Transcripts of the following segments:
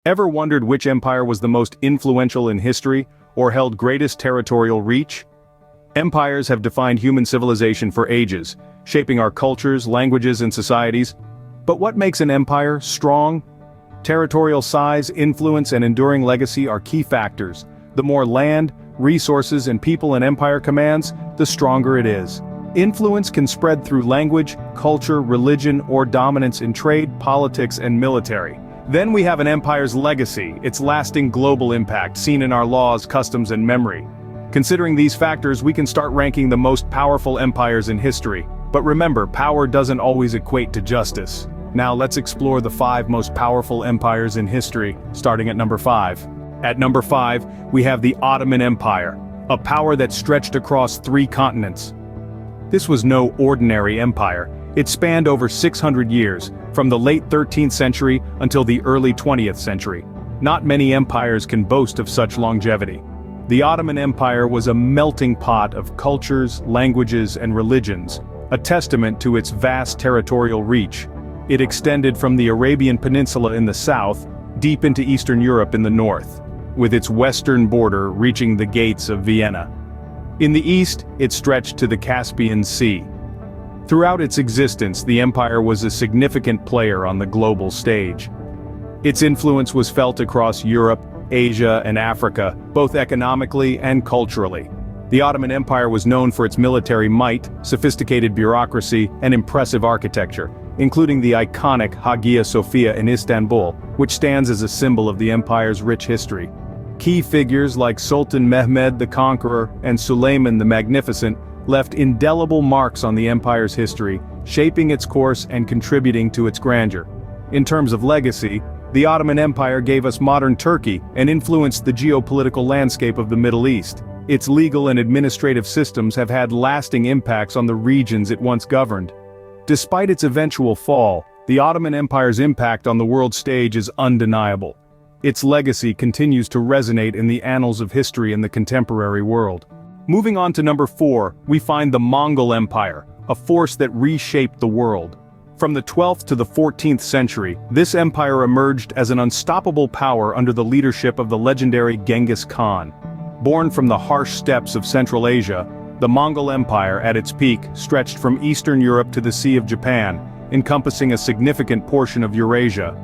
Ever wondered which empire was the most influential in history, or held greatest territorial reach? Empires have defined human civilization for ages, shaping our cultures, languages, and societies. But what makes an empire strong? Territorial size, influence, and enduring legacy are key factors. The more land, resources, and people an empire commands, the stronger it is. Influence can spread through language, culture, religion, or dominance in trade, politics, and military. Then we have an empire's legacy, its lasting global impact seen in our laws, customs, and memory. Considering these factors, we can start ranking the most powerful empires in history. But remember, power doesn't always equate to justice. Now let's explore the 5 most powerful empires in history, starting at number 5. At number 5, we have the Ottoman Empire, a power that stretched across 3 continents. This was no ordinary empire. It spanned over 600 years, from the late 13th century until the early 20th century. Not many empires can boast of such longevity. The Ottoman Empire was a melting pot of cultures, languages, and religions, a testament to its vast territorial reach. It extended from the Arabian Peninsula in the south, deep into Eastern Europe in the north, with its western border reaching the gates of Vienna. In the east, it stretched to the Caspian Sea. Throughout its existence, the empire was a significant player on the global stage. Its influence was felt across Europe, Asia, and Africa, both economically and culturally. The Ottoman Empire was known for its military might, sophisticated bureaucracy, and impressive architecture, including the iconic Hagia Sophia in Istanbul, which stands as a symbol of the empire's rich history. Key figures like Sultan Mehmed the Conqueror and Suleiman the Magnificent left indelible marks on the empire's history, shaping its course and contributing to its grandeur. In terms of legacy, the Ottoman Empire gave us modern Turkey and influenced the geopolitical landscape of the Middle East. Its legal and administrative systems have had lasting impacts on the regions it once governed. Despite its eventual fall, the Ottoman Empire's impact on the world stage is undeniable. Its legacy continues to resonate in the annals of history in the contemporary world. Moving on to number 4, we find the Mongol Empire, a force that reshaped the world. From the 12th to the 14th century, this empire emerged as an unstoppable power under the leadership of the legendary Genghis Khan. Born from the harsh steppes of Central Asia, the Mongol Empire at its peak stretched from Eastern Europe to the Sea of Japan, encompassing a significant portion of Eurasia.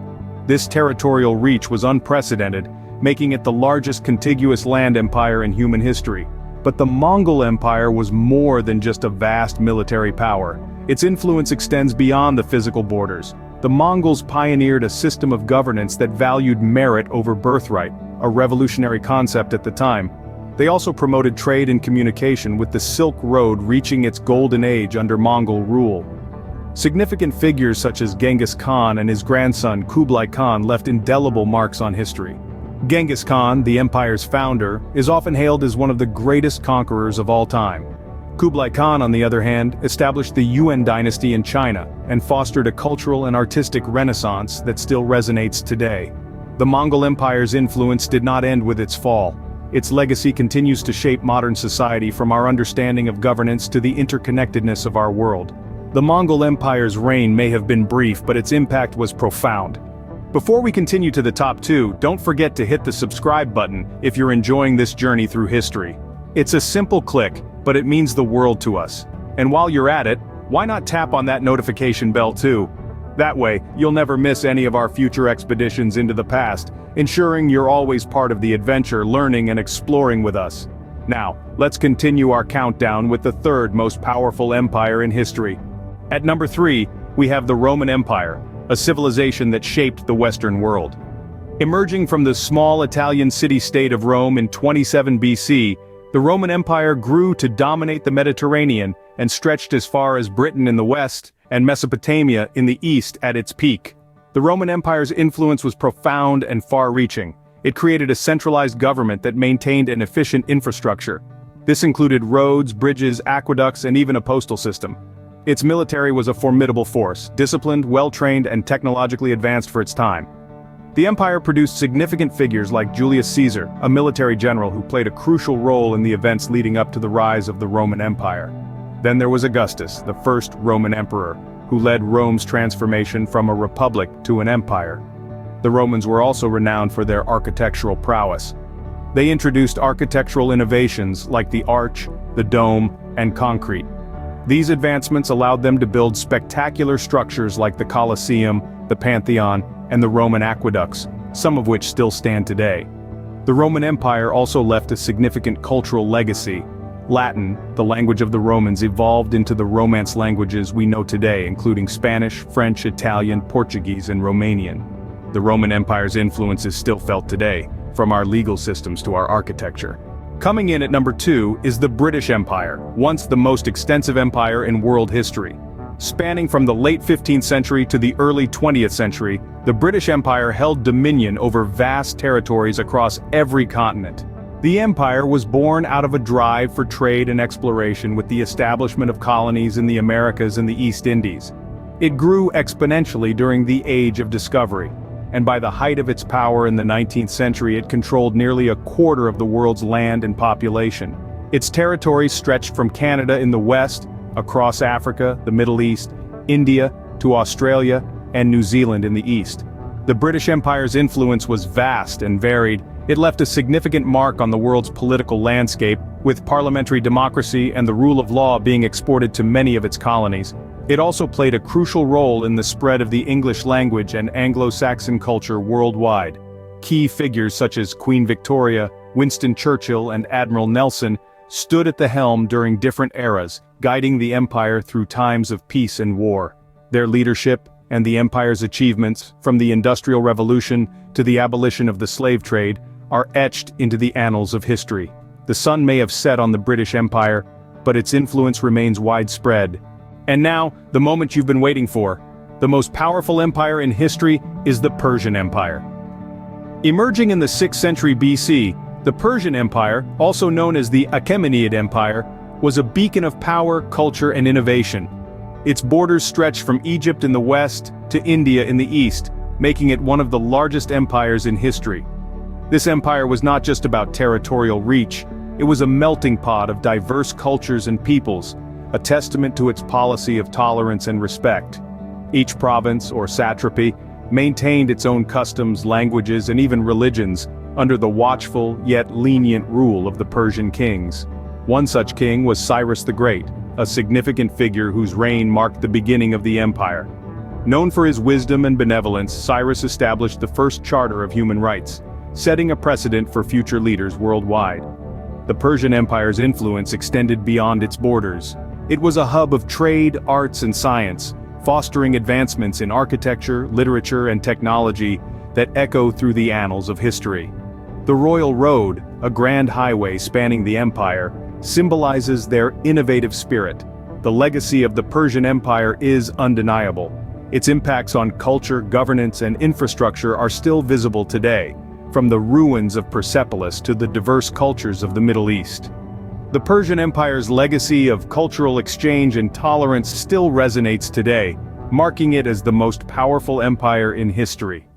This territorial reach was unprecedented, making it the largest contiguous land empire in human history. But the Mongol Empire was more than just a vast military power. Its influence extends beyond the physical borders. The Mongols pioneered a system of governance that valued merit over birthright, a revolutionary concept at the time. They also promoted trade and communication, with the Silk Road reaching its golden age under Mongol rule. Significant figures such as Genghis Khan and his grandson Kublai Khan left indelible marks on history. Genghis Khan, the empire's founder, is often hailed as one of the greatest conquerors of all time. Kublai Khan, on the other hand, established the Yuan dynasty in China and fostered a cultural and artistic renaissance that still resonates today. The Mongol Empire's influence did not end with its fall. Its legacy continues to shape modern society, from our understanding of governance to the interconnectedness of our world. The Mongol Empire's reign may have been brief, but its impact was profound. Before we continue to the top 2, don't forget to hit the subscribe button if you're enjoying this journey through history. It's a simple click, but it means the world to us. And while you're at it, why not tap on that notification bell too? That way, you'll never miss any of our future expeditions into the past, ensuring you're always part of the adventure, learning and exploring with us. Now, let's continue our countdown with the 3rd most powerful empire in history. At number 3, we have the Roman Empire, a civilization that shaped the Western world. Emerging from the small Italian city-state of Rome in 27 BC, the Roman Empire grew to dominate the Mediterranean and stretched as far as Britain in the west and Mesopotamia in the east at its peak. The Roman Empire's influence was profound and far-reaching. It created a centralized government that maintained an efficient infrastructure. This included roads, bridges, aqueducts, and even a postal system. Its military was a formidable force, disciplined, well-trained, and technologically advanced for its time. The empire produced significant figures like Julius Caesar, a military general who played a crucial role in the events leading up to the rise of the Roman Empire. Then there was Augustus, the first Roman emperor, who led Rome's transformation from a republic to an empire. The Romans were also renowned for their architectural prowess. They introduced architectural innovations like the arch, the dome, and concrete. These advancements allowed them to build spectacular structures like the Colosseum, the Pantheon, and the Roman aqueducts, some of which still stand today. The Roman Empire also left a significant cultural legacy. Latin, the language of the Romans, evolved into the Romance languages we know today, including Spanish, French, Italian, Portuguese, and Romanian. The Roman Empire's influence is still felt today, from our legal systems to our architecture. Coming in at number 2 is the British Empire, once the most extensive empire in world history. Spanning from the late 15th century to the early 20th century, the British Empire held dominion over vast territories across every continent. The empire was born out of a drive for trade and exploration with the establishment of colonies in the Americas and the East Indies. It grew exponentially during the Age of Discovery, and by the height of its power in the 19th century it controlled nearly a quarter of the world's land and population. Its territories stretched from Canada in the west, across Africa, the Middle East, India, to Australia, and New Zealand in the east. The British Empire's influence was vast and varied. It left a significant mark on the world's political landscape, with parliamentary democracy and the rule of law being exported to many of its colonies. It also played a crucial role in the spread of the English language and Anglo-Saxon culture worldwide. Key figures such as Queen Victoria, Winston Churchill, and Admiral Nelson stood at the helm during different eras, guiding the empire through times of peace and war. Their leadership, and the empire's achievements, from the Industrial Revolution to the abolition of the slave trade, are etched into the annals of history. The sun may have set on the British Empire, but its influence remains widespread. And now, the moment you've been waiting for. The most powerful empire in history is the Persian Empire. Emerging in the 6th century BC, the Persian Empire, also known as the Achaemenid Empire, was a beacon of power, culture, and innovation. Its borders stretched from Egypt in the west to India in the east, making it one of the largest empires in history. This empire was not just about territorial reach, it was a melting pot of diverse cultures and peoples, a testament to its policy of tolerance and respect. Each province, or satrapy, maintained its own customs, languages, and even religions, under the watchful yet lenient rule of the Persian kings. One such king was Cyrus the Great, a significant figure whose reign marked the beginning of the empire. Known for his wisdom and benevolence, Cyrus established the first charter of human rights, setting a precedent for future leaders worldwide. The Persian Empire's influence extended beyond its borders. It was a hub of trade, arts, and science, fostering advancements in architecture, literature, and technology that echo through the annals of history. The Royal Road, a grand highway spanning the empire, symbolizes their innovative spirit. The legacy of the Persian Empire is undeniable. Its impacts on culture, governance, and infrastructure are still visible today, from the ruins of Persepolis to the diverse cultures of the Middle East. The Persian Empire's legacy of cultural exchange and tolerance still resonates today, marking it as the most powerful empire in history.